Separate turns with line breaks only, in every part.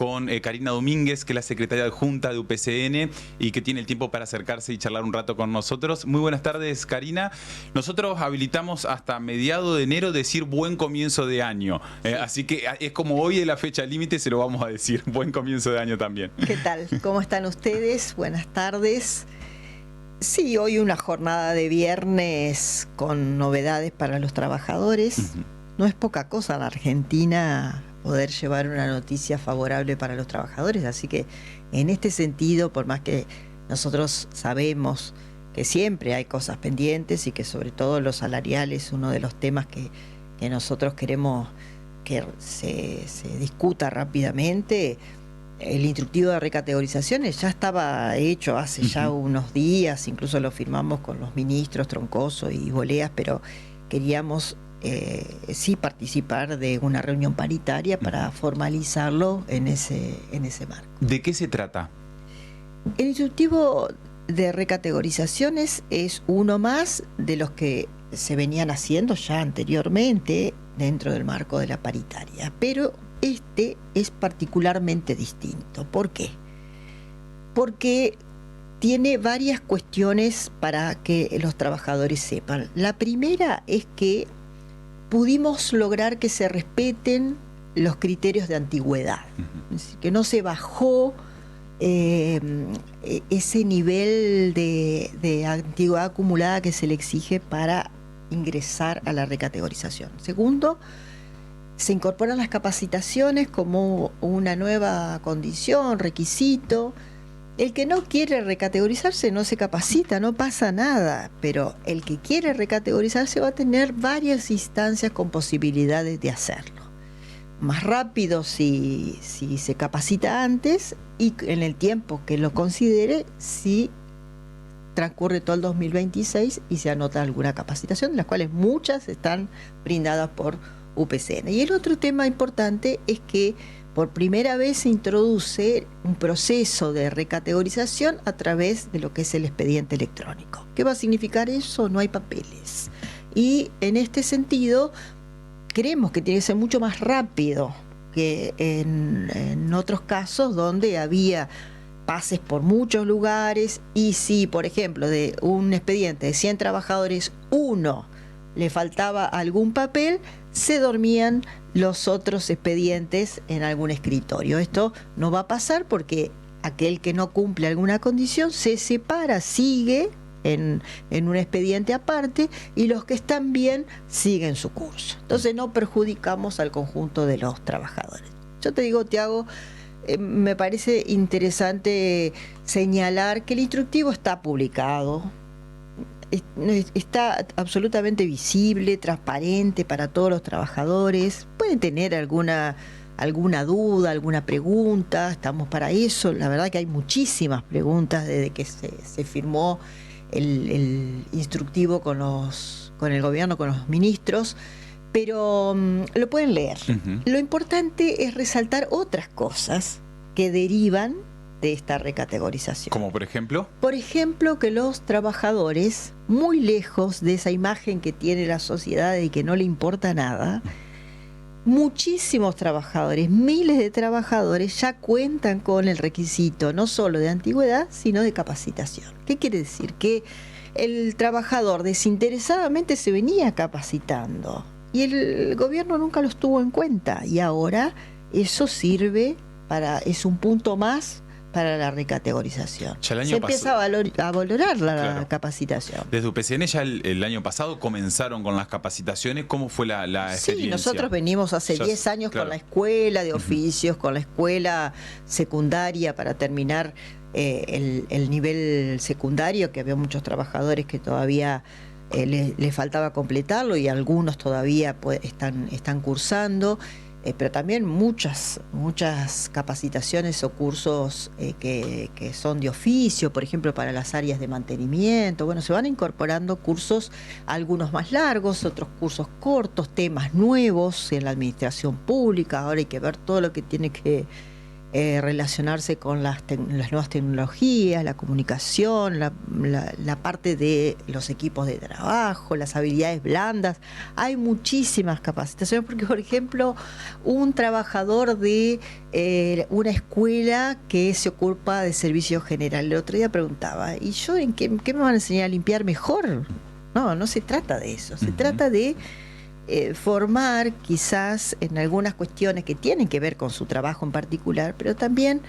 con Karina Domínguez, que es la secretaria adjunta de UPCN y que tiene el tiempo para acercarse y charlar un rato con nosotros. Muy buenas tardes, Karina. Nosotros habilitamos hasta mediados de enero decir buen comienzo de año. Así que es como hoy es la fecha límite, se lo vamos a decir. Buen comienzo de año también.
¿Qué tal? ¿Cómo están ustedes? Buenas tardes. Sí, hoy una jornada de viernes con novedades para los trabajadores. No es poca cosa en Argentina poder llevar una noticia favorable para los trabajadores, así que en este sentido, por más que nosotros sabemos que siempre hay cosas pendientes y que sobre todo lo salarial es uno de los temas que nosotros queremos que se discuta rápidamente. El instructivo de recategorizaciones ya estaba hecho hace ya unos días, incluso lo firmamos con los ministros Troncoso y Boleas, pero queríamos sí participar de una reunión paritaria para formalizarlo en ese marco.
¿De qué se trata?
El instructivo de recategorizaciones es uno más de los que se venían haciendo ya anteriormente dentro del marco de la paritaria, pero este es particularmente distinto. ¿Por qué? Porque tiene varias cuestiones para que los trabajadores sepan. La primera es que pudimos lograr que se respeten los criterios de antigüedad, es decir, que no se bajó ese nivel de antigüedad acumulada que se le exige para ingresar a la recategorización. Segundo, se incorporan las capacitaciones como una nueva condición, requisito. El que no quiere recategorizarse no se capacita, no pasa nada, pero el que quiere recategorizarse va a tener varias instancias con posibilidades de hacerlo. Más rápido si se capacita antes y en el tiempo que lo considere si transcurre todo el 2026 y se anota alguna capacitación, de las cuales muchas están brindadas por UPCN. Y el otro tema importante es que por primera vez se introduce un proceso de recategorización a través de lo que es el expediente electrónico. ¿Qué va a significar eso? No hay papeles. Y en este sentido, creemos que tiene que ser mucho más rápido que en otros casos donde había pases por muchos lugares y si, por ejemplo, de un expediente de 100 trabajadores, uno le faltaba algún papel, se dormían los otros expedientes en algún escritorio. Esto no va a pasar porque aquel que no cumple alguna condición se separa, sigue en un expediente aparte y los que están bien siguen su curso. Entonces no perjudicamos al conjunto de los trabajadores. Yo te digo, Tiago, me parece interesante señalar que el instructivo está publicado, está absolutamente visible, transparente para todos los trabajadores. Pueden tener alguna duda, alguna pregunta, estamos para eso. La verdad que hay muchísimas preguntas desde que se firmó el instructivo con el gobierno, con los ministros, pero lo pueden leer. Lo importante es resaltar otras cosas que derivan de esta recategorización.
¿Como por ejemplo?
Por ejemplo, que los trabajadores, muy lejos de esa imagen que tiene la sociedad y que no le importa nada, muchísimos trabajadores, miles de trabajadores ya cuentan con el requisito no solo de antigüedad, sino de capacitación. ¿Qué quiere decir? Que el trabajador desinteresadamente se venía capacitando y el gobierno nunca los tuvo en cuenta y ahora eso sirve es un punto más para la recategorización. Se empieza a valorar la capacitación.
Desde UPCN ya el año pasado comenzaron con las capacitaciones. ¿Cómo fue la experiencia?
Sí, nosotros venimos hace 10 años con la escuela de oficios, con la escuela secundaria para terminar el nivel secundario, que había muchos trabajadores que todavía les faltaba completarlo y algunos todavía están cursando. Pero también muchas capacitaciones o cursos que son de oficio, por ejemplo, para las áreas de mantenimiento. Bueno, se van incorporando cursos, algunos más largos, otros cursos cortos, temas nuevos en la administración pública. Ahora hay que ver todo lo que tiene que relacionarse con las nuevas tecnologías, la comunicación, la parte de los equipos de trabajo, las habilidades blandas. Hay muchísimas capacitaciones, porque por ejemplo, un trabajador de una escuela que se ocupa de servicio general, el otro día preguntaba, ¿y yo en qué me van a enseñar a limpiar mejor? No se trata de eso, se trata de formar quizás en algunas cuestiones que tienen que ver con su trabajo en particular, pero también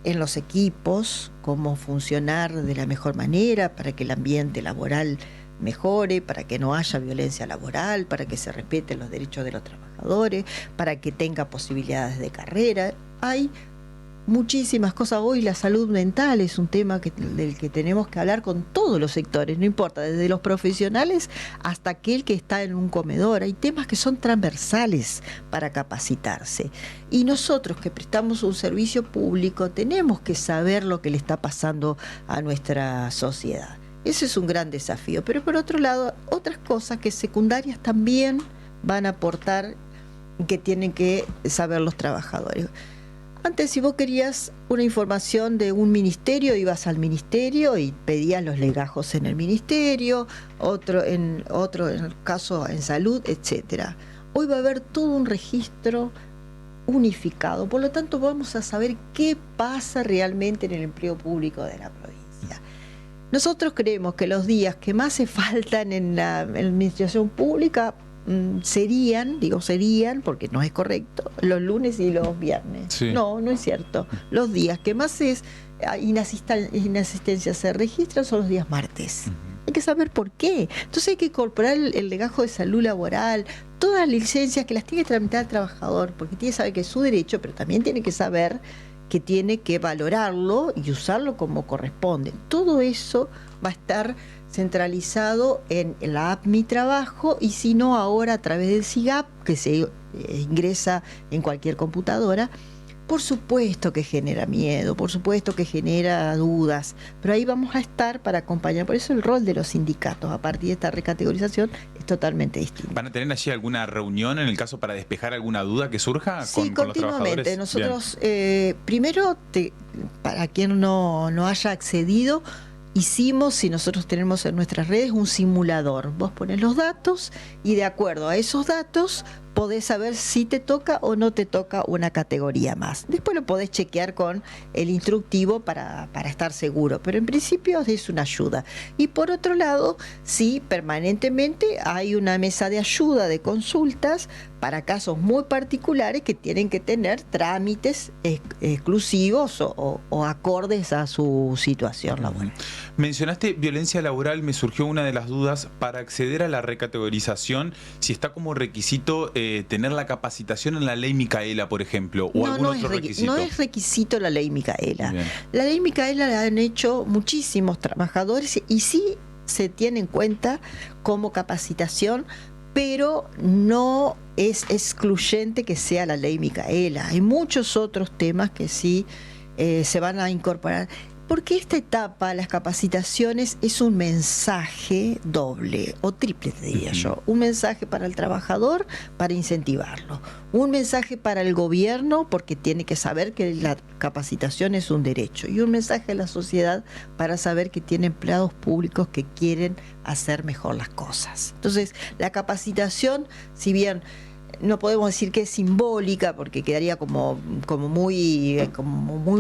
en los equipos, cómo funcionar de la mejor manera para que el ambiente laboral mejore, para que no haya violencia laboral, para que se respeten los derechos de los trabajadores, para que tenga posibilidades de carrera. Hay muchísimas cosas. Hoy la salud mental es un tema del que tenemos que hablar con todos los sectores, no importa, desde los profesionales hasta aquel que está en un comedor. Hay temas que son transversales para capacitarse. Y nosotros que prestamos un servicio público tenemos que saber lo que le está pasando a nuestra sociedad. Ese es un gran desafío. Pero por otro lado, otras cosas que secundarias también van a aportar y que tienen que saber los trabajadores. Antes, si vos querías una información de un ministerio, ibas al ministerio y pedías los legajos en el ministerio, otro en el caso en salud, etcétera. Hoy va a haber todo un registro unificado, por lo tanto vamos a saber qué pasa realmente en el empleo público de la provincia. Nosotros creemos que los días que más se faltan en la administración pública serían, porque no es correcto, los lunes y los viernes. Sí. No es cierto. Los días que más inasistencia se registran son los días martes. Hay que saber por qué. Entonces hay que incorporar el legajo de salud laboral, todas las licencias que las tiene que tramitar el trabajador, porque tiene que saber que es su derecho, pero también tiene que saber que tiene que valorarlo y usarlo como corresponde. Todo eso va a estar centralizado en la app Mi Trabajo, y si no ahora a través del SIGAP, que se ingresa en cualquier computadora. Por supuesto que genera miedo, por supuesto que genera dudas, pero ahí vamos a estar para acompañar. Por eso el rol de los sindicatos a partir de esta recategorización es totalmente distinto.
¿Van a tener allí alguna reunión en el caso para despejar alguna duda que surja
sí,
con los
trabajadores? Nosotros, primero, para quien no haya accedido, hicimos, si nosotros tenemos en nuestras redes, un simulador. Vos pones los datos y de acuerdo a esos datos podés saber si te toca o no te toca una categoría más. Después lo podés chequear con el instructivo para estar seguro, pero en principio es una ayuda. Y por otro lado, sí, permanentemente hay una mesa de ayuda, de consultas, para casos muy particulares que tienen que tener trámites exclusivos o acordes a su situación laboral.
Mencionaste violencia laboral, me surgió una de las dudas. Para acceder a la recategorización, si está como requisito tener la capacitación en la ley Micaela, por ejemplo, o algún otro requisito.
No es requisito la ley Micaela. Bien. La ley Micaela la han hecho muchísimos trabajadores y sí se tiene en cuenta como capacitación, pero no es excluyente que sea la ley Micaela. Hay muchos otros temas que sí se van a incorporar. Porque esta etapa, las capacitaciones, es un mensaje doble o triple, te diría yo. Un mensaje para el trabajador para incentivarlo. Un mensaje para el gobierno porque tiene que saber que la capacitación es un derecho. Y un mensaje a la sociedad para saber que tiene empleados públicos que quieren hacer mejor las cosas. Entonces, la capacitación, si bien no podemos decir que es simbólica, porque quedaría como muy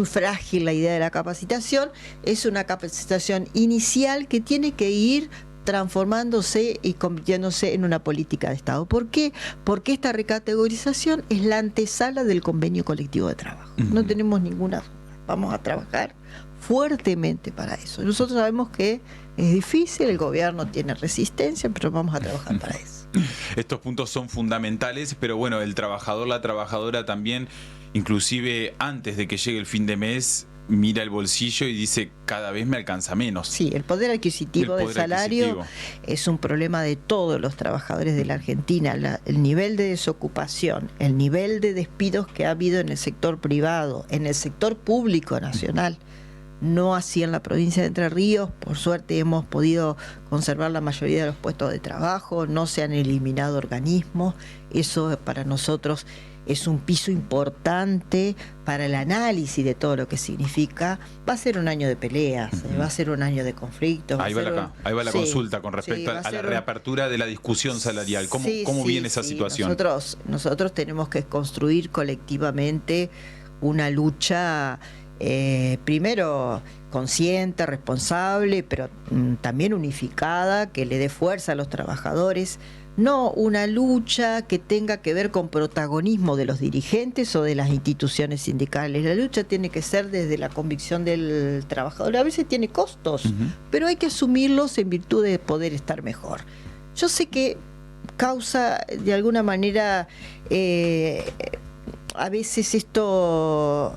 frágil la idea de la capacitación, es una capacitación inicial que tiene que ir transformándose y convirtiéndose en una política de Estado. ¿Por qué? Porque esta recategorización es la antesala del convenio colectivo de trabajo. No tenemos ninguna duda. Vamos a trabajar fuertemente para eso. Nosotros sabemos que es difícil, el gobierno tiene resistencia, pero vamos a trabajar para eso.
Estos puntos son fundamentales, pero bueno, el trabajador, la trabajadora también, inclusive antes de que llegue el fin de mes, mira el bolsillo y dice, cada vez me alcanza menos.
Sí, el poder adquisitivo del salario es un problema de todos los trabajadores de la Argentina. El nivel de desocupación, el nivel de despidos que ha habido en el sector privado, en el sector público nacional, no así en la provincia de Entre Ríos. Por suerte hemos podido conservar la mayoría de los puestos de trabajo, no se han eliminado organismos. Eso para nosotros es un piso importante para el análisis de todo lo que significa. Va a ser un año de peleas, va a ser un año de conflictos.
Ahí va la consulta con respecto a la reapertura de la discusión salarial. ¿Cómo viene esa situación?
Nosotros tenemos que construir colectivamente una lucha, primero consciente, responsable, pero también unificada, que le dé fuerza a los trabajadores. No una lucha que tenga que ver con protagonismo de los dirigentes o de las instituciones sindicales. La lucha tiene que ser desde la convicción del trabajador. A veces tiene costos, pero hay que asumirlos en virtud de poder estar mejor. Yo sé que causa de alguna manera a veces esto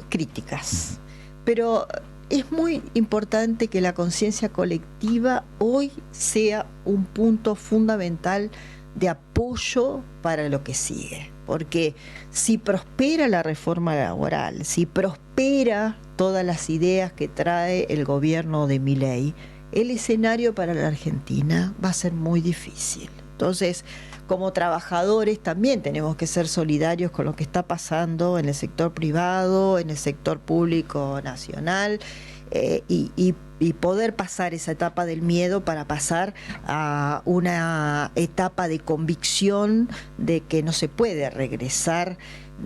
críticas, pero es muy importante que la conciencia colectiva hoy sea un punto fundamental de apoyo para lo que sigue. Porque si prospera la reforma laboral, si prospera todas las ideas que trae el gobierno de Milei, el escenario para la Argentina va a ser muy difícil. Entonces, como trabajadores también tenemos que ser solidarios con lo que está pasando en el sector privado, en el sector público nacional, y poder pasar esa etapa del miedo para pasar a una etapa de convicción de que no se puede regresar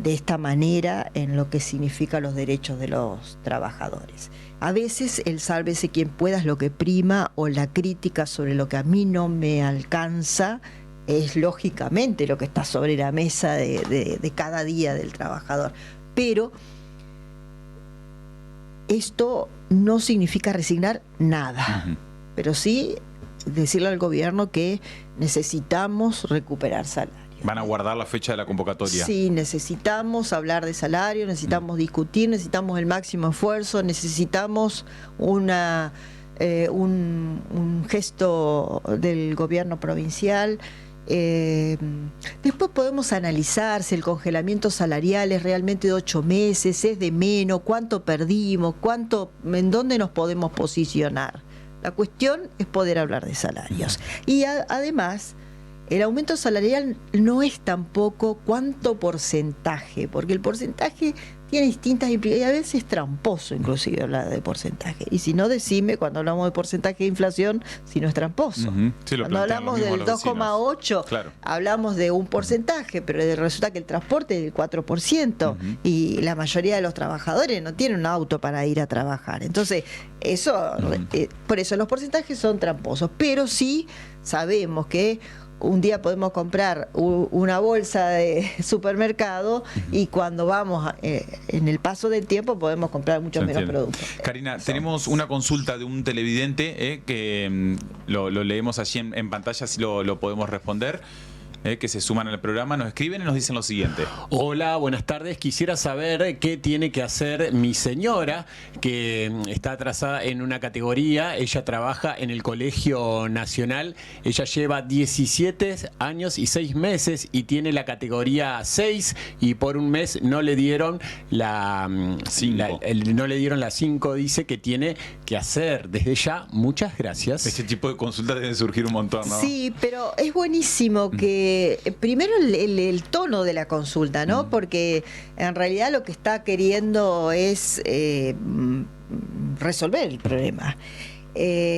de esta manera en lo que significa los derechos de los trabajadores. A veces el sálvese quien pueda es lo que prima, o la crítica sobre lo que a mí no me alcanza es lógicamente lo que está sobre la mesa de cada día del trabajador. Pero esto no significa resignar nada, pero sí decirle al gobierno que necesitamos recuperar salario.
¿Van a guardar la fecha de la convocatoria?
Sí, necesitamos hablar de salario, necesitamos discutir, necesitamos el máximo esfuerzo, necesitamos un gesto del gobierno provincial. Después podemos analizar si el congelamiento salarial es realmente de 8 meses, es de menos, cuánto perdimos, en dónde nos podemos posicionar. La cuestión es poder hablar de salarios. Y además, el aumento salarial no es tampoco cuánto porcentaje, porque el porcentaje tiene distintas implicaciones, y a veces es tramposo inclusive hablar de porcentaje. Y si no, decime cuando hablamos de porcentaje de inflación si no es tramposo.
Sí,
cuando hablamos del 2,8,
claro,
hablamos de un porcentaje, pero resulta que el transporte es del 4%, y la mayoría de los trabajadores no tienen un auto para ir a trabajar. Entonces, por eso los porcentajes son tramposos, pero sí sabemos que un día podemos comprar una bolsa de supermercado y cuando vamos en el paso del tiempo podemos comprar mucho menos productos.
Karina, tenemos una consulta de un televidente que lo leemos allí en pantalla, si lo podemos responder. Que se suman al programa, nos escriben y nos dicen lo siguiente.
Hola, buenas tardes. Quisiera saber qué tiene que hacer mi señora, que está atrasada en una categoría. Ella trabaja en el Colegio Nacional. Ella lleva 17 años y 6 meses y tiene la categoría 6, y por un mes no le dieron la 5. Dice que tiene que hacer desde ya. Muchas gracias.
Este tipo de consultas deben surgir un montón, ¿no?
Sí, pero es buenísimo que primero el tono de la consulta, ¿no? Porque en realidad lo que está queriendo es resolver el problema.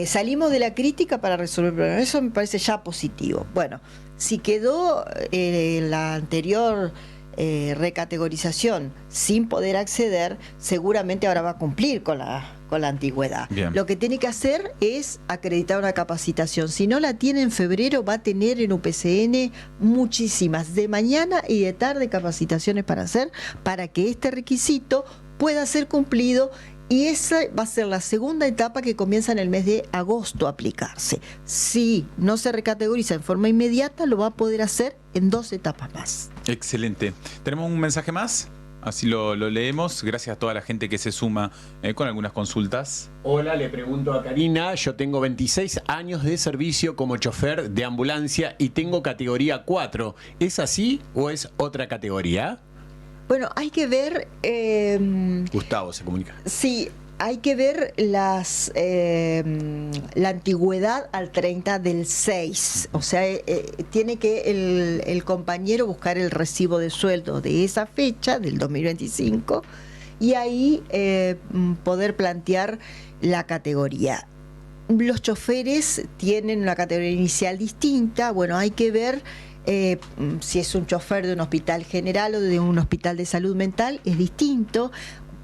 Salimos de la crítica para resolver el problema. Eso me parece ya positivo. Bueno, si quedó la anterior recategorización sin poder acceder, seguramente ahora va a cumplir con la antigüedad.
Bien.
Lo que tiene que hacer es acreditar una capacitación. Si no la tiene en febrero, va a tener en UPCN muchísimas de mañana y de tarde capacitaciones para hacer, para que este requisito pueda ser cumplido. Y esa va a ser la segunda etapa que comienza en el mes de agosto a aplicarse. Si no se recategoriza en forma inmediata, lo va a poder hacer en 2 etapas más.
Excelente. ¿Tenemos un mensaje más? Así lo leemos. Gracias a toda la gente que se suma con algunas consultas.
Hola, le pregunto a Karina. Yo tengo 26 años de servicio como chofer de ambulancia y tengo categoría 4. ¿Es así o es otra categoría?
Bueno, hay que ver...
Gustavo se comunica.
Sí, hay que ver la antigüedad al 30 del 6. O sea, tiene que el compañero buscar el recibo de sueldo de esa fecha, del 2025, y ahí poder plantear la categoría. Los choferes tienen una categoría inicial distinta. Bueno, hay que ver si es un chofer de un hospital general o de un hospital de salud mental, es distinto.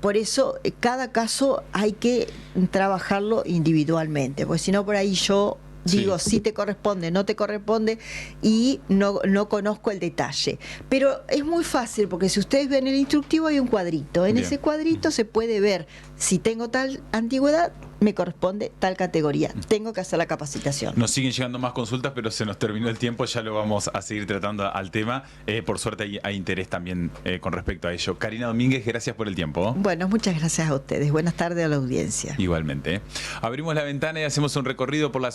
Por eso, cada caso hay que trabajarlo individualmente, porque si no, por ahí yo digo, sí te corresponde, no te corresponde, y no conozco el detalle. Pero es muy fácil, porque si ustedes ven el instructivo hay un cuadrito. En ese cuadrito se puede ver si tengo tal antigüedad, me corresponde tal categoría. Tengo que hacer la capacitación.
Nos siguen llegando más consultas, pero se nos terminó el tiempo. Ya lo vamos a seguir tratando al tema. Por suerte hay interés también con respecto a ello. Karina Domínguez, gracias por el tiempo.
Bueno, muchas gracias a ustedes. Buenas tardes a la audiencia.
Igualmente. Abrimos la ventana y hacemos un recorrido por la